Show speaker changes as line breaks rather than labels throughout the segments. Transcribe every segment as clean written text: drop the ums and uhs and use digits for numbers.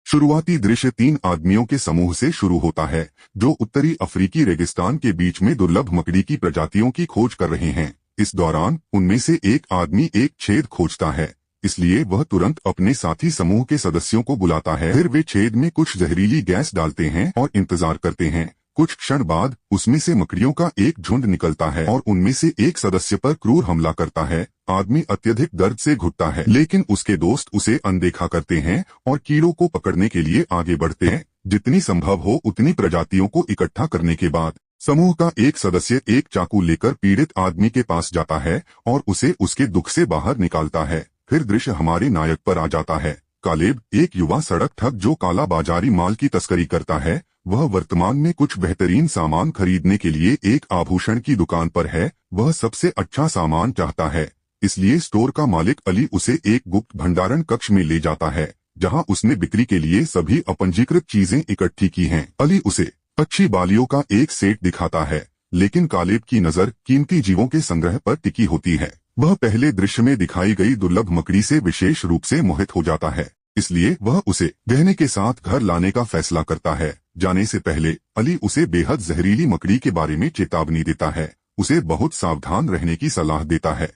शुरुआती दृश्य 3 आदमियों के समूह से शुरू होता है जो उत्तरी अफ्रीकी रेगिस्तान के बीच में दुर्लभ मकड़ी की प्रजातियों की खोज कर रहे हैं। इस दौरान उनमें से एक आदमी एक छेद खोजता है, इसलिए वह तुरंत अपने साथी समूह के सदस्यों को बुलाता है। फिर वे छेद में कुछ जहरीली गैस डालते हैं और इंतजार करते हैं। कुछ क्षण बाद उसमें से मकड़ियों का एक झुंड निकलता है और उनमें से एक सदस्य पर क्रूर हमला करता है। आदमी अत्यधिक दर्द से घुटता है, लेकिन उसके दोस्त उसे अनदेखा करते हैं और कीड़ों को पकड़ने के लिए आगे बढ़ते हैं। जितनी संभव हो उतनी प्रजातियों को इकट्ठा करने के बाद समूह का एक सदस्य एक चाकू लेकर पीड़ित आदमी के पास जाता है और उसे उसके दुख से बाहर निकालता है। फिर दृश्य हमारे नायक पर आ जाता है। कालेब, एक युवा सड़क ठग जो काला बाजारी माल की तस्करी करता है। वह वर्तमान में कुछ बेहतरीन सामान खरीदने के लिए एक आभूषण की दुकान पर है। वह सबसे अच्छा सामान चाहता है, इसलिए स्टोर का मालिक अली उसे एक गुप्त भंडारण कक्ष में ले जाता है जहां उसने बिक्री के लिए सभी अपंजीकृत चीजें इकट्ठी की हैं। अली उसे अच्छी बालियों का एक सेट दिखाता है, लेकिन कालेब की नजर कीमती जीवों के संग्रह पर टिकी होती है। वह पहले दृश्य में दिखाई गई दुर्लभ मकड़ी से विशेष रूप से मोहित हो जाता है, इसलिए वह उसे गहने के साथ घर लाने का फैसला करता है। जाने से पहले अली उसे बेहद जहरीली मकड़ी के बारे में चेतावनी देता है, उसे बहुत सावधान रहने की सलाह देता है।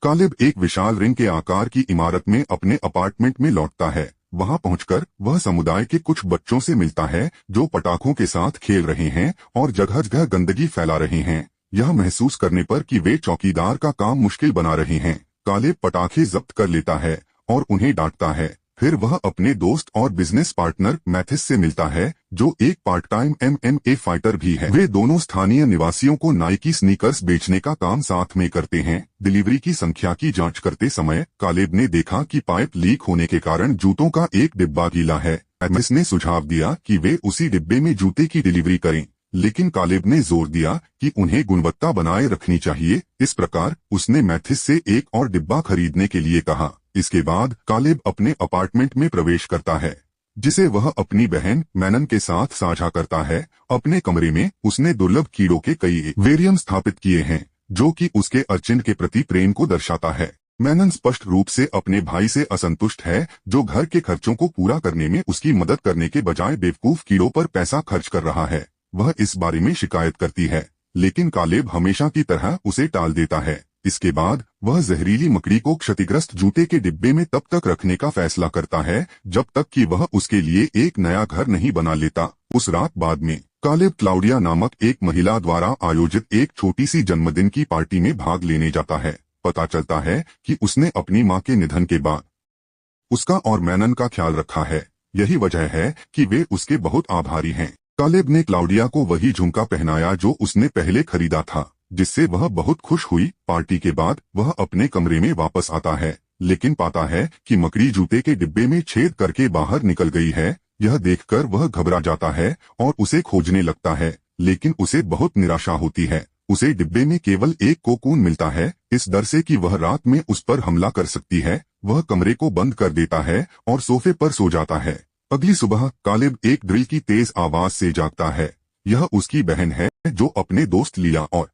कालेब एक विशाल रिंग के आकार की इमारत में अपने अपार्टमेंट में लौटता है। वहां पहुंचकर वह समुदाय के कुछ बच्चों से मिलता है जो पटाखों के साथ खेल रहे हैं और जगह जगह गंदगी फैला रहे हैं। यह महसूस करने पर कि वे चौकीदार का काम मुश्किल बना रहे हैं, कालेब पटाखे जब्त कर लेता है और उन्हें डांटता है। फिर वह अपने दोस्त और बिजनेस पार्टनर मैथिस से मिलता है जो एक पार्ट टाइम MMA फाइटर भी है। वे दोनों स्थानीय निवासियों को नाइकी स्नीकर्स बेचने का काम साथ में करते हैं। डिलीवरी की संख्या की जांच करते समय कालेब ने देखा कि पाइप लीक होने के कारण जूतों का एक डिब्बा गीला है। मैथिस ने सुझाव दिया कि वे उसी डिब्बे में जूते की डिलीवरी करें, लेकिन कालेब ने जोर दिया कि उन्हें गुणवत्ता बनाए रखनी चाहिए। इस प्रकार उसने मैथिस से एक और डिब्बा खरीदने के लिए कहा। इसके बाद कालेब अपने अपार्टमेंट में प्रवेश करता है, जिसे वह अपनी बहन मैनन के साथ साझा करता है। अपने कमरे में उसने दुर्लभ कीड़ों के कई वेरियम स्थापित किए हैं जो कि उसके अर्चिन के प्रति प्रेम को दर्शाता है। मैनन स्पष्ट रूप से अपने भाई से असंतुष्ट है जो घर के खर्चों को पूरा करने में उसकी मदद करने के बजाय बेवकूफ कीड़ों पर पैसा खर्च कर रहा है। वह इस बारे में शिकायत करती है, लेकिन कालेब हमेशा की तरह उसे टाल देता है। इसके बाद वह जहरीली मकड़ी को क्षतिग्रस्त जूते के डिब्बे में तब तक रखने का फैसला करता है जब तक कि वह उसके लिए एक नया घर नहीं बना लेता। उस रात बाद में कालेब क्लाउडिया नामक एक महिला द्वारा आयोजित एक छोटी सी जन्मदिन की पार्टी में भाग लेने जाता है। पता चलता है कि उसने अपनी मां के निधन के बाद उसका और मैनन का ख्याल रखा है। यही वजह है कि वे उसके बहुत आभारी हैं। कालेब ने क्लाउडिया को वही झुमका पहनाया जो उसने पहले खरीदा था, जिससे वह बहुत खुश हुई। पार्टी के बाद वह अपने कमरे में वापस आता है, लेकिन पाता है कि मकड़ी जूते के डिब्बे में छेद करके बाहर निकल गई है। यह देखकर वह घबरा जाता है और उसे खोजने लगता है, लेकिन उसे बहुत निराशा होती है। उसे डिब्बे में केवल एक कोकून मिलता है। इस डर से कि वह रात में उस पर हमला कर सकती है, वह कमरे को बंद कर देता है और सोफे पर सो जाता है। अगली सुबह कालेब एक ड्रिल की तेज आवाज से जागता है। यह उसकी बहन है जो अपने दोस्त लिया और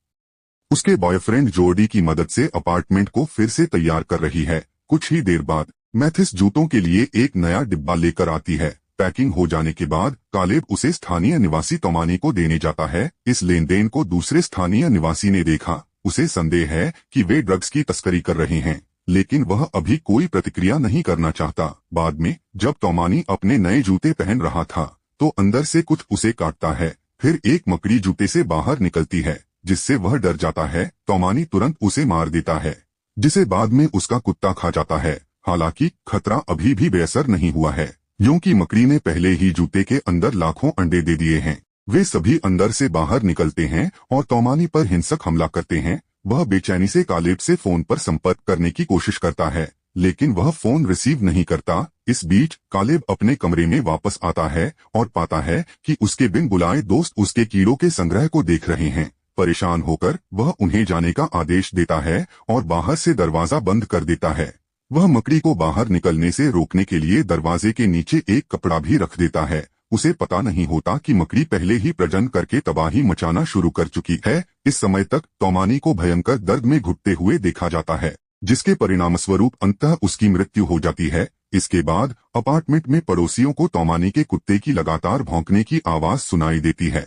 उसके बॉयफ्रेंड जॉर्डी की मदद से अपार्टमेंट को फिर से तैयार कर रही है। कुछ ही देर बाद मैथिस जूतों के लिए एक नया डिब्बा लेकर आती है। पैकिंग हो जाने के बाद कालेब उसे स्थानीय निवासी तोमानी को देने जाता है। इस लेन देन को दूसरे स्थानीय निवासी ने देखा। उसे संदेह है कि वे ड्रग्स की तस्करी कर रहे हैं, लेकिन वह अभी कोई प्रतिक्रिया नहीं करना चाहता। बाद में जब तोमानी अपने नए जूते पहन रहा था तो अंदर से कुछ उसे काटता है। फिर एक मकड़ी जूते से बाहर निकलती है, जिससे वह डर जाता है। तोमानी तुरंत उसे मार देता है, जिसे बाद में उसका कुत्ता खा जाता है। हालांकि खतरा अभी भी बेअसर नहीं हुआ है, क्योंकि मकड़ी ने पहले ही जूते के अंदर लाखों अंडे दे दिए हैं। वे सभी अंदर से बाहर निकलते हैं और तोमानी पर हिंसक हमला करते हैं। वह बेचैनी से कालेब से फोन पर संपर्क करने की कोशिश करता है, लेकिन वह फोन रिसीव नहीं करता। इस बीच कालेब अपने कमरे में वापस आता है और पाता है कि उसके बिन बुलाए दोस्त उसके कीड़ों के संग्रह को देख रहे हैं। परेशान होकर वह उन्हें जाने का आदेश देता है और बाहर से दरवाजा बंद कर देता है। वह मकड़ी को बाहर निकलने से रोकने के लिए दरवाजे के नीचे एक कपड़ा भी रख देता है। उसे पता नहीं होता कि मकड़ी पहले ही प्रजनन करके तबाही मचाना शुरू कर चुकी है। इस समय तक तोमानी को भयंकर दर्द में घुटते हुए देखा जाता है, जिसके परिणामस्वरूप अंततः उसकी मृत्यु हो जाती है। इसके बाद अपार्टमेंट में पड़ोसियों को तौमानी के कुत्ते की लगातार भौंकने की आवाज सुनाई देती है।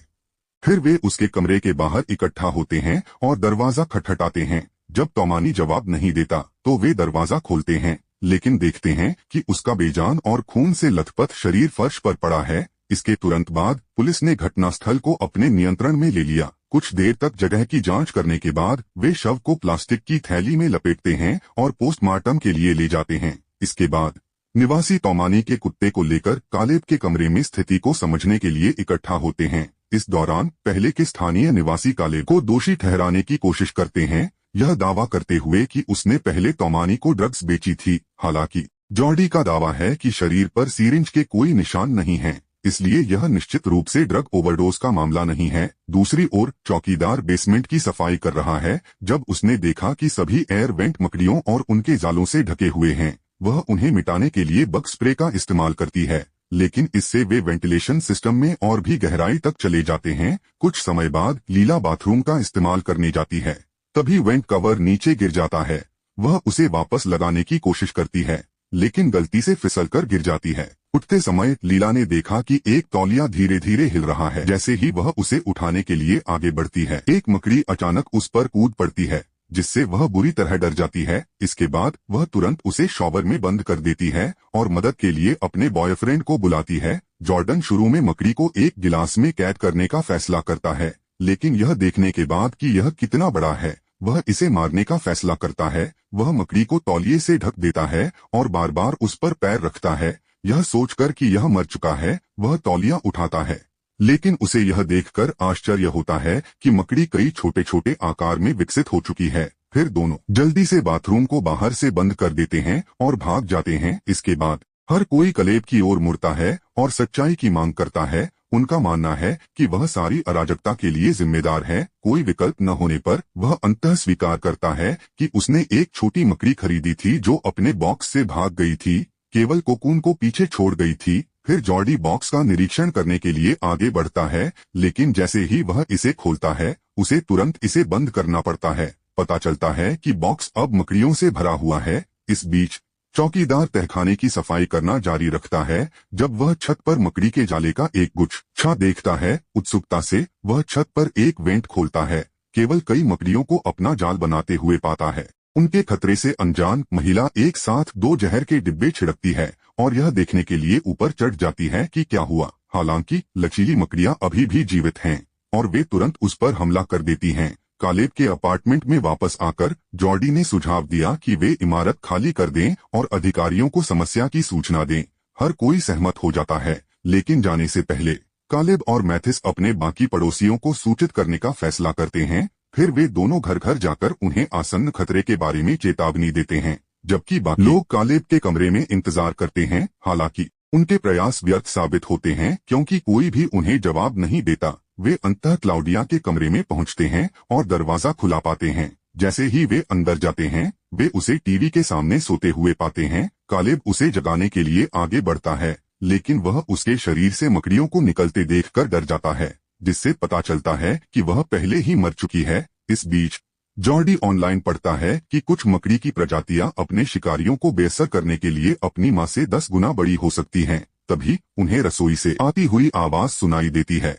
फिर वे उसके कमरे के बाहर इकट्ठा होते हैं और दरवाजा खटखटाते हैं। जब तौमानी जवाब नहीं देता तो वे दरवाजा खोलते हैं, लेकिन देखते हैं कि उसका बेजान और खून से लथपथ शरीर फर्श पर पड़ा है। इसके तुरंत बाद पुलिस ने घटनास्थल को अपने नियंत्रण में ले लिया। कुछ देर तक जगह की जांच करने के बाद वे शव को प्लास्टिक की थैली में लपेटते हैं और पोस्टमार्टम के लिए ले जाते हैं। इसके बाद निवासी तौमानी के कुत्ते को लेकर कालेब के कमरे में स्थिति को समझने के लिए इकट्ठा होते हैं। इस दौरान पहले के स्थानीय निवासी कालेब को दोषी ठहराने की कोशिश करते हैं, यह दावा करते हुए कि उसने पहले तौमानी को ड्रग्स बेची थी। हालांकि जॉर्डी का दावा है कि शरीर पर सीरिंज के कोई निशान नहीं है, इसलिए यह निश्चित रूप से ड्रग ओवरडोज का मामला नहीं है। दूसरी ओर चौकीदार बेसमेंट की सफाई कर रहा है। जब उसने देखा कि सभी एयर वेंट मकड़ियों और उनके जालों से ढके हुए हैं, वह उन्हें मिटाने के लिए बग स्प्रे का इस्तेमाल करती है, लेकिन इससे वे वेंटिलेशन सिस्टम में और भी गहराई तक चले जाते हैं। कुछ समय बाद लीला बाथरूम का इस्तेमाल करने जाती है, तभी वेंट कवर नीचे गिर जाता है। वह उसे वापस लगाने की कोशिश करती है, लेकिन गलती से फिसलकर गिर जाती है। उठते समय लीला ने देखा कि एक तौलिया धीरे धीरे हिल रहा है। जैसे ही वह उसे उठाने के लिए आगे बढ़ती है, एक मकड़ी अचानक उस पर कूद पड़ती है, जिससे वह बुरी तरह डर जाती है। इसके बाद वह तुरंत उसे शॉवर में बंद कर देती है और मदद के लिए अपने बॉयफ्रेंड को बुलाती है। जॉर्डन शुरू में मकड़ी को एक गिलास में कैद करने का फैसला करता है, लेकिन यह देखने के बाद कि यह कितना बड़ा है, वह इसे मारने का फैसला करता है। वह मकड़ी को तौलिए से ढक देता है और बार बार उस पर पैर रखता है। यह सोचकर कि यह मर चुका है, वह तौलिया उठाता है, लेकिन उसे यह देखकर आश्चर्य होता है कि मकड़ी कई छोटे छोटे आकार में विकसित हो चुकी है। फिर दोनों जल्दी से बाथरूम को बाहर से बंद कर देते हैं और भाग जाते हैं। इसके बाद हर कोई कलेब की ओर मुड़ता है और सच्चाई की मांग करता है। उनका मानना है कि वह सारी अराजकता के लिए जिम्मेदार है। कोई विकल्प न होने पर वह अंततः स्वीकार करता है कि उसने एक छोटी मकड़ी खरीदी थी जो अपने बॉक्स से भाग गई थी, केवल कोकून को पीछे छोड़ गई थी। फिर जॉर्डी बॉक्स का निरीक्षण करने के लिए आगे बढ़ता है, लेकिन जैसे ही वह इसे खोलता है, उसे तुरंत इसे बंद करना पड़ता है। पता चलता है कि बॉक्स अब मकड़ियों से भरा हुआ है। इस बीच चौकीदार तहखाने की सफाई करना जारी रखता है। जब वह छत पर मकड़ी के जाले का एक गुच्छा देखता है, उत्सुकता से वह छत पर एक वेंट खोलता है। केवल कई मकड़ियों को अपना जाल बनाते हुए पाता है। उनके खतरे से अनजान महिला एक साथ 2 जहर के डिब्बे छिड़कती है और यह देखने के लिए ऊपर चढ़ जाती है कि क्या हुआ। हालांकि लचीली मकड़ियां अभी भी जीवित हैं और वे तुरंत उस पर हमला कर देती हैं। कालेब के अपार्टमेंट में वापस आकर जॉर्डी ने सुझाव दिया कि वे इमारत खाली कर दें और अधिकारियों को समस्या की सूचना दें। हर कोई सहमत हो जाता है, लेकिन जाने से पहले कालेब और मैथिस अपने बाकी पड़ोसियों को सूचित करने का फैसला करते हैं। फिर वे दोनों घर घर जाकर उन्हें आसन्न खतरे के बारे में चेतावनी देते हैं, जबकि बाकी लोग कालेब के कमरे में इंतजार करते हैं। हालांकि उनके प्रयास व्यर्थ साबित होते हैं, क्योंकि कोई भी उन्हें जवाब नहीं देता। वे अंततः क्लाउडिया के कमरे में पहुंचते हैं और दरवाजा खुला पाते हैं। जैसे ही वे अंदर जाते हैं, वे उसे टीवी के सामने सोते हुए पाते हैं। कालेब उसे जगाने के लिए आगे बढ़ता है, लेकिन वह उसके शरीर से मकड़ियों को निकलते देखकर डर जाता है, जिससे पता चलता है कि वह पहले ही मर चुकी है। इस बीच जॉर्डी ऑनलाइन पढ़ता है कि कुछ मकड़ी की प्रजातियां अपने शिकारियों को बेअसर करने के लिए अपनी मां से 10 गुना बड़ी हो सकती हैं। तभी उन्हें रसोई से आती हुई आवाज सुनाई देती है।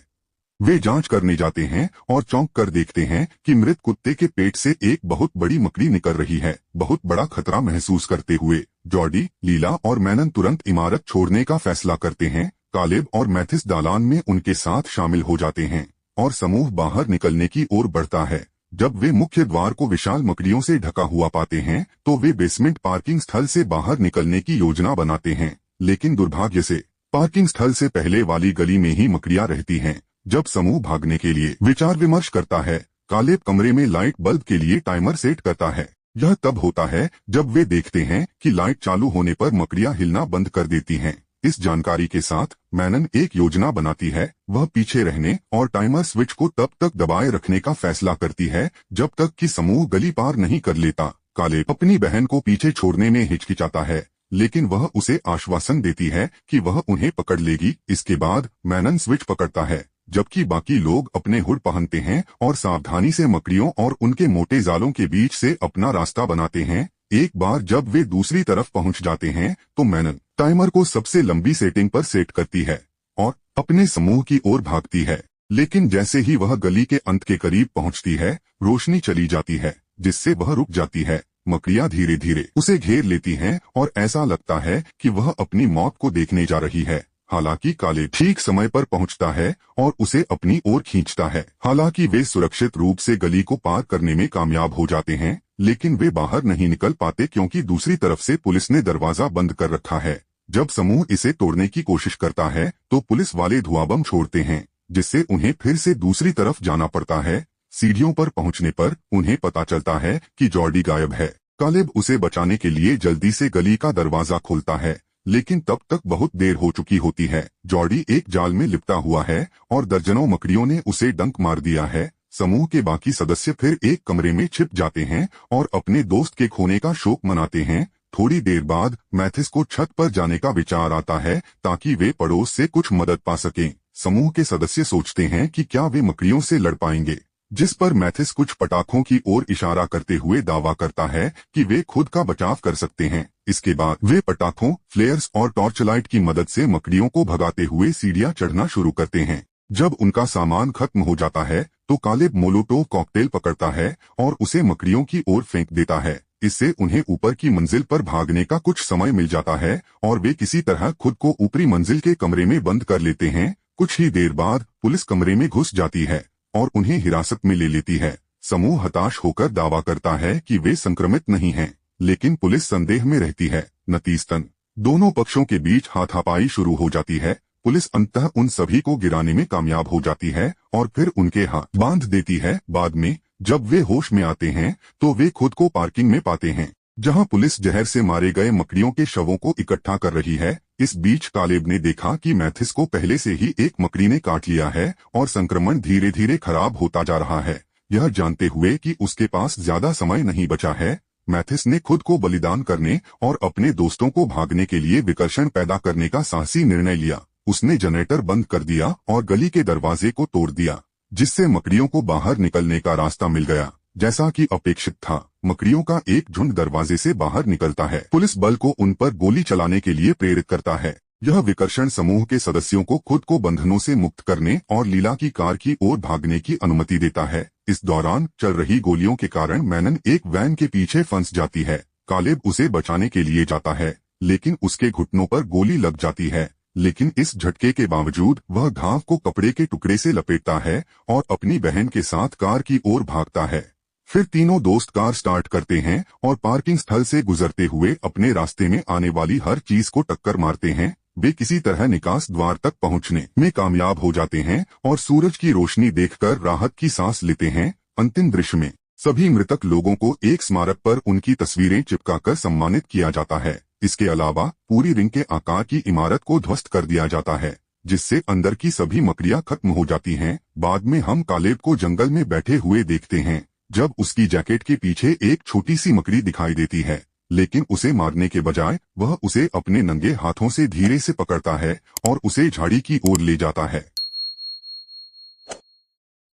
वे जांच करने जाते हैं और चौंक कर देखते हैं कि मृत कुत्ते के पेट से एक बहुत बड़ी मकड़ी निकल रही है। बहुत बड़ा खतरा महसूस करते हुए जॉर्डी, लीला और मैनन तुरंत इमारत छोड़ने का फैसला करते हैं। कालेब और मैथिस दालान में उनके साथ शामिल हो जाते हैं और समूह बाहर निकलने की ओर बढ़ता है। जब वे मुख्य द्वार को विशाल मकड़ियों से ढका हुआ पाते हैं, तो वे बेसमेंट पार्किंग स्थल से बाहर निकलने की योजना बनाते हैं, लेकिन दुर्भाग्य से पार्किंग स्थल से पहले वाली गली में ही मकड़ियां रहती हैं। जब समूह भागने के लिए विचार विमर्श करता है, कालेब कमरे में लाइट बल्ब के लिए टाइमर सेट करता है। यह तब होता है जब वे देखते हैं कि लाइट चालू होने पर मकड़ियां हिलना बंद कर देती हैं। इस जानकारी के साथ मैनन एक योजना बनाती है। वह पीछे रहने और टाइमर स्विच को तब तक दबाए रखने का फैसला करती है जब तक कि समूह गली पार नहीं कर लेता। कालेब अपनी बहन को पीछे छोड़ने में हिचकिचाता है, लेकिन वह उसे आश्वासन देती है कि वह उन्हें पकड़ लेगी। इसके बाद मैनन स्विच पकड़ता है, जबकि बाकी लोग अपने हुड पहनते हैं और सावधानी से मकड़ियों और उनके मोटे जालों के बीच से अपना रास्ता बनाते हैं। एक बार जब वे दूसरी तरफ पहुंच जाते हैं, तो मैनन टाइमर को सबसे लंबी सेटिंग पर सेट करती है और अपने समूह की ओर भागती है। लेकिन जैसे ही वह गली के अंत के करीब पहुंचती है, रोशनी चली जाती है, जिससे वह रुक जाती है। मकड़ियां धीरे धीरे उसे घेर लेती हैं और ऐसा लगता है कि वह अपनी मौत को देखने जा रही है। हालांकि कालेब ठीक समय पर पहुंचता है और उसे अपनी ओर खींचता है। हालांकि वे सुरक्षित रूप से गली को पार करने में कामयाब हो जाते हैं, लेकिन वे बाहर नहीं निकल पाते क्योंकि दूसरी तरफ से पुलिस ने दरवाजा बंद कर रखा है। जब समूह इसे तोड़ने की कोशिश करता है तो पुलिस वाले धुआं बम छोड़ते हैं, जिससे उन्हें फिर से दूसरी तरफ जाना पड़ता है। सीढ़ियों पर पहुंचने पर उन्हें पता चलता है कि जॉर्डी गायब है। कालेब उसे बचाने के लिए जल्दी से गली का दरवाजा खोलता है, लेकिन तब तक बहुत देर हो चुकी होती है। जॉर्डी एक जाल में लिपटा हुआ है और दर्जनों मकड़ियों ने उसे डंक मार दिया है। समूह के बाकी सदस्य फिर एक कमरे में छिप जाते हैं और अपने दोस्त के खोने का शोक मनाते हैं। थोड़ी देर बाद मैथिस को छत पर जाने का विचार आता है ताकि वे पड़ोस से कुछ मदद पा सकें। समूह के सदस्य सोचते हैं कि क्या वे मकड़ियों से लड़ पाएंगे, जिस पर मैथिस कुछ पटाखों की ओर इशारा करते हुए दावा करता है कि वे खुद का बचाव कर सकते हैं। इसके बाद वे पटाखों, फ्लेयर्स और टॉर्चलाइट की मदद से मकड़ियों को भगाते हुए सीढ़ियां चढ़ना शुरू करते हैं। जब उनका सामान खत्म हो जाता है तो कालेब मोलोटोव कॉकटेल पकड़ता है और उसे मकड़ियों की ओर फेंक देता है। इससे उन्हें ऊपर की मंजिल पर भागने का कुछ समय मिल जाता है और वे किसी तरह खुद को ऊपरी मंजिल के कमरे में बंद कर लेते हैं। कुछ ही देर बाद पुलिस कमरे में घुस जाती है और उन्हें हिरासत में ले लेती है। समूह हताश होकर दावा करता है कि वे संक्रमित नहीं हैं, लेकिन पुलिस संदेह में रहती है। नतीजतन दोनों पक्षों के बीच हाथापाई शुरू हो जाती है। पुलिस अंततः उन सभी को गिराने में कामयाब हो जाती है और फिर उनके हाथ बांध देती है। बाद में जब वे होश में आते हैं तो वे खुद को पार्किंग में पाते हैं, जहां पुलिस जहर से मारे गए मकड़ियों के शवों को इकट्ठा कर रही है। इस बीच कालेब ने देखा कि मैथिस को पहले से ही एक मकड़ी ने काट लिया है और संक्रमण धीरे धीरे खराब होता जा रहा है। यह जानते हुए कि उसके पास ज्यादा समय नहीं बचा है, मैथिस ने खुद को बलिदान करने और अपने दोस्तों को भागने के लिए विकर्षण पैदा करने का साहसी निर्णय लिया। उसने जनरेटर बंद कर दिया और गली के दरवाजे को तोड़ दिया, जिससे मकड़ियों को बाहर निकलने का रास्ता मिल गया। जैसा कि अपेक्षित था, मकड़ियों का एक झुंड दरवाजे से बाहर निकलता है। पुलिस बल को उन पर गोली चलाने के लिए प्रेरित करता है। यह विकर्षण समूह के सदस्यों को खुद को बंधनों से मुक्त करने और लीला की कार की ओर भागने की अनुमति देता है। इस दौरान चल रही गोलियों के कारण मैनन एक वैन के पीछे फंस जाती है। कालेब उसे बचाने के लिए जाता है, लेकिन उसके घुटनों पर गोली लग जाती है। लेकिन इस झटके के बावजूद वह घाव को कपड़े के टुकड़े से लपेटता है और अपनी बहन के साथ कार की ओर भागता है। फिर तीनों दोस्त कार स्टार्ट करते हैं और पार्किंग स्थल से गुजरते हुए अपने रास्ते में आने वाली हर चीज को टक्कर मारते हैं। वे किसी तरह निकास द्वार तक पहुंचने में कामयाब हो जाते हैं और सूरज की रोशनी देखकर राहत की सांस लेते हैं। अंतिम दृश्य में सभी मृतक लोगों को एक स्मारक पर उनकी तस्वीरें चिपकाकर सम्मानित किया जाता है। इसके अलावा पूरी रिंग के आकार की इमारत को ध्वस्त कर दिया जाता है, जिससे अंदर की सभी मकड़ियां खत्म हो जाती हैं। बाद में हम कालेब को जंगल में बैठे हुए देखते हैं, जब उसकी जैकेट के पीछे एक छोटी सी मकड़ी दिखाई देती है, लेकिन उसे मारने के बजाय वह उसे अपने नंगे हाथों से धीरे से पकड़ता है और उसे झाड़ी की ओर ले जाता है।